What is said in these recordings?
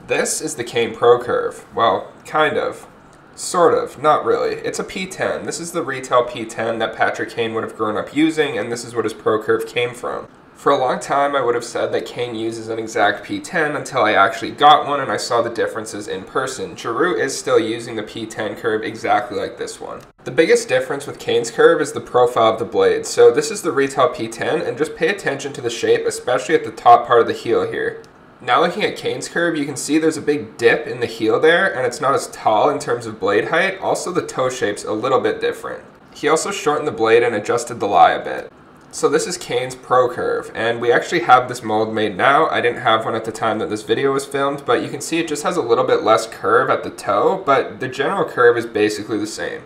This is the Kane Pro curve. Well, kind of. Sort of. Not really. It's a P10. This is the retail P10 that Patrick Kane would have grown up using, and this is what his Pro curve came from. For a long time, I would have said that Kane uses an exact P10 until I actually got one and I saw the differences in person. Giroux is still using the P10 curve exactly like this one. The biggest difference with Kane's curve is the profile of the blade. So this is the retail P10, and just pay attention to the shape, especially at the top part of the heel here. Now looking at Kane's curve, you can see there's a big dip in the heel there, and it's not as tall in terms of blade height. Also, the toe shape's a little bit different. He also shortened the blade and adjusted the lie a bit. So this is Kane's Pro curve, and we actually have this mold made now. I didn't have one at the time that this video was filmed, but you can see it just has a little bit less curve at the toe, but the general curve is basically the same.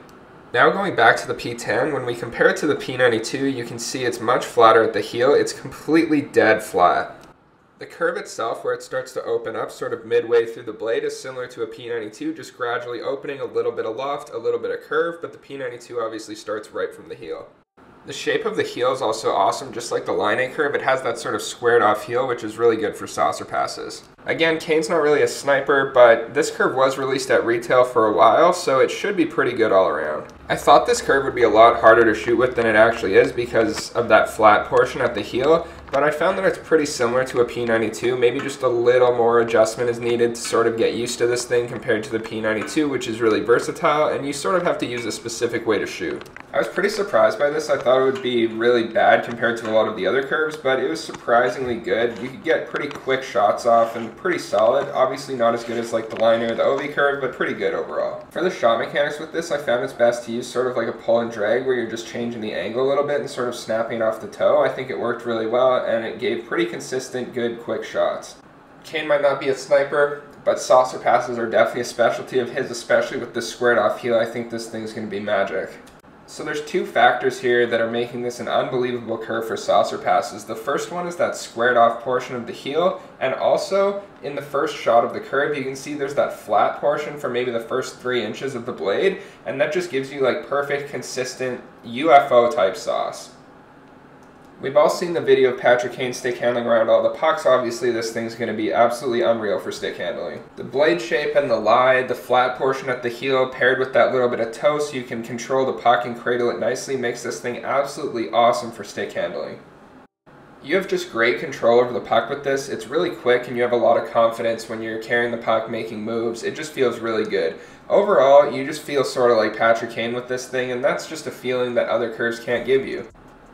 Now going back to the P10, when we compare it to the P92, you can see it's much flatter at the heel. It's completely dead flat. The curve itself, where it starts to open up sort of midway through the blade, is similar to a P92, just gradually opening, a little bit of loft, a little bit of curve, but the P92 obviously starts right from the heel. The shape of the heel is also awesome, just like the Line A curve. It has that sort of squared off heel, which is really good for saucer passes. Again, Kane's not really a sniper, but this curve was released at retail for a while, so it should be pretty good all around. I thought this curve would be a lot harder to shoot with than it actually is because of that flat portion at the heel, but I found that it's pretty similar to a P92. Maybe just a little more adjustment is needed to sort of get used to this thing compared to the P92, which is really versatile, and you sort of have to use a specific way to shoot. I was pretty surprised by this. I thought it would be really bad compared to a lot of the other curves, but it was surprisingly good. You could get pretty quick shots off and pretty solid. Obviously not as good as like the Line A or the OV curve, but pretty good overall. For the shot mechanics with this, I found it's best to use sort of like a pull and drag where you're just changing the angle a little bit and sort of snapping off the toe. I think it worked really well, and it gave pretty consistent, good, quick shots. Kane might not be a sniper, but saucer passes are definitely a specialty of his, especially with this squared off heel. I think this thing's going to be magic. So there's two factors here that are making this an unbelievable curve for saucer passes. The first one is that squared off portion of the heel, and also in the first shot of the curve you can see there's that flat portion for maybe the first 3 inches of the blade, and that just gives you like perfect, consistent UFO type sauce. We've all seen the video of Patrick Kane stick handling around all the pucks. Obviously this thing's going to be absolutely unreal for stick handling. The blade shape and the lie, the flat portion at the heel paired with that little bit of toe so you can control the puck and cradle it nicely makes this thing absolutely awesome for stick handling. You have just great control over the puck with this. It's really quick and you have a lot of confidence when you're carrying the puck, making moves. It just feels really good. Overall, you just feel sort of like Patrick Kane with this thing, and that's just a feeling that other curves can't give you.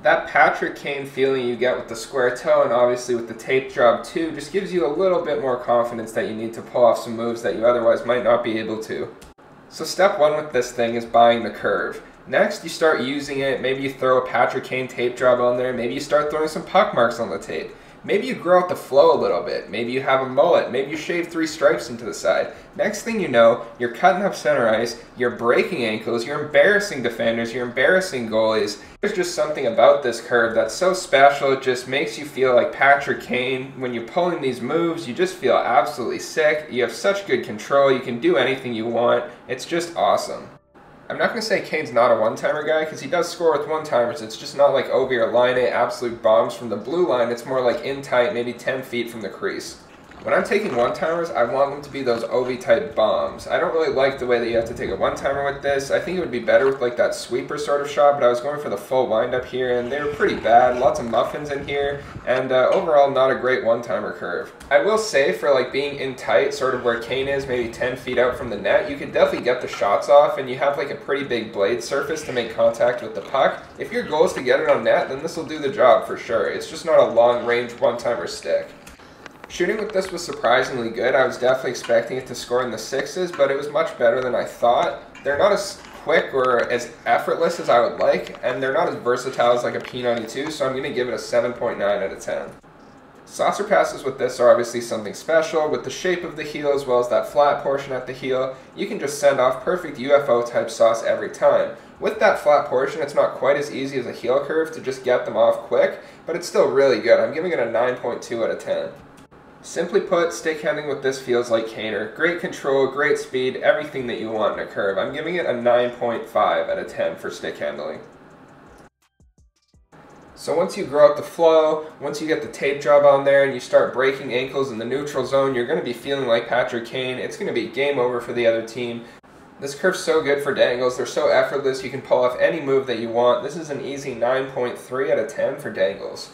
That Patrick Kane feeling you get with the square toe and obviously with the tape job too just gives you a little bit more confidence that you need to pull off some moves that you otherwise might not be able to. So step one with this thing is buying the curve. Next, you start using it. Maybe you throw a Patrick Kane tape job on there. Maybe you start throwing some puck marks on the tape. Maybe you grow out the flow a little bit. Maybe you have a mullet. Maybe you shave 3 stripes into the side. Next thing you know, you're cutting up center ice, you're breaking ankles, you're embarrassing defenders, you're embarrassing goalies. There's just something about this curve that's so special. It just makes you feel like Patrick Kane. When you're pulling these moves, you just feel absolutely sick. You have such good control. You can do anything you want. It's just awesome. I'm not going to say Kane's not a one-timer guy, because he does score with one-timers. It's just not like OV or Line A absolute bombs from the blue line. It's more like in tight, maybe 10 feet from the crease. When I'm taking one-timers, I want them to be those OV-type bombs. I don't really like the way that you have to take a one-timer with this. I think it would be better with like that sweeper sort of shot, but I was going for the full wind-up here, and they were pretty bad. Lots of muffins in here, and overall not a great one-timer curve. I will say for like being in tight, sort of where Kane is, maybe 10 feet out from the net, you can definitely get the shots off, and you have like a pretty big blade surface to make contact with the puck. If your goal is to get it on net, then this will do the job for sure. It's just not a long-range one-timer stick. Shooting with this was surprisingly good. I was definitely expecting it to score in the 6s, but it was much better than I thought. They're not as quick or as effortless as I would like, and they're not as versatile as like a P92, so I'm going to give it a 7.9 out of 10. Saucer passes with this are obviously something special. With the shape of the heel as well as that flat portion at the heel, you can just send off perfect UFO type sauce every time. With that flat portion, it's not quite as easy as a heel curve to just get them off quick, but it's still really good. I'm giving it a 9.2 out of 10. Simply put, stick handling with this feels like Kaner. Great control, great speed, everything that you want in a curve. I'm giving it a 9.5 out of 10 for stick handling. So once you grow up the flow, once you get the tape job on there and you start breaking ankles in the neutral zone, you're going to be feeling like Patrick Kane. It's going to be game over for the other team. This curve's so good for Dangles. They're so effortless. You can pull off any move that you want. This is an easy 9.3 out of 10 for Dangles.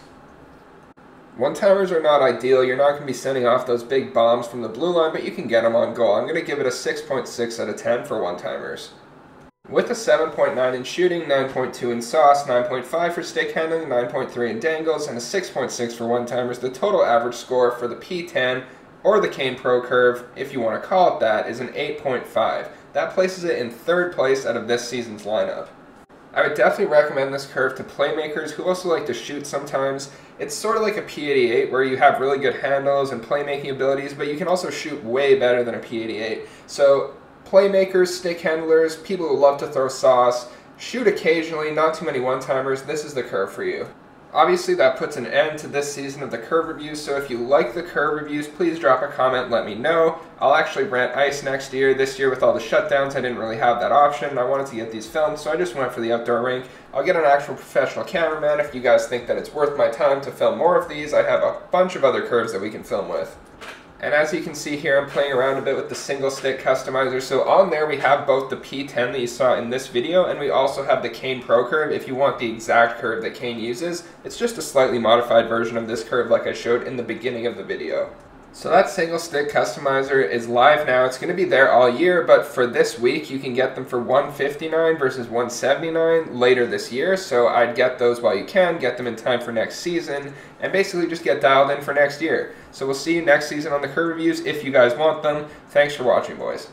One-timers are not ideal. You're not going to be sending off those big bombs from the blue line, but you can get them on goal. I'm going to give it a 6.6 out of 10 for one-timers. With a 7.9 in shooting, 9.2 in sauce, 9.5 for stick handling, 9.3 in Dangles, and a 6.6 for one-timers, the total average score for the P10 or the Kane Pro curve, if you want to call it that, is an 8.5. That places it in third place out of this season's lineup. I would definitely recommend this curve to playmakers who also like to shoot sometimes. It's sort of like a P88 where you have really good handles and playmaking abilities, but you can also shoot way better than a P88. So playmakers, stick handlers, people who love to throw sauce, shoot occasionally, not too many one-timers, this is the curve for you. Obviously that puts an end to this season of the curve reviews, so if you like the curve reviews, please drop a comment and let me know. I'll actually rent ice next year. This year with all the shutdowns, I didn't really have that option. I wanted to get these filmed, so I just went for the outdoor rink. I'll get an actual professional cameraman if you guys think that it's worth my time to film more of these. I have a bunch of other curves that we can film with. And as you can see here, I'm playing around a bit with the single stick customizer. So on there we have both the P10 that you saw in this video, and we also have the Kane Pro curve if you want the exact curve that Kane uses. It's just a slightly modified version of this curve like I showed in the beginning of the video. So that single stick customizer is live now. It's going to be there all year, but for this week you can get them for $159 versus $179 later this year. So I'd get those while you can, get them in time for next season, and basically just get dialed in for next year. So we'll see you next season on the curve reviews if you guys want them. Thanks for watching, boys.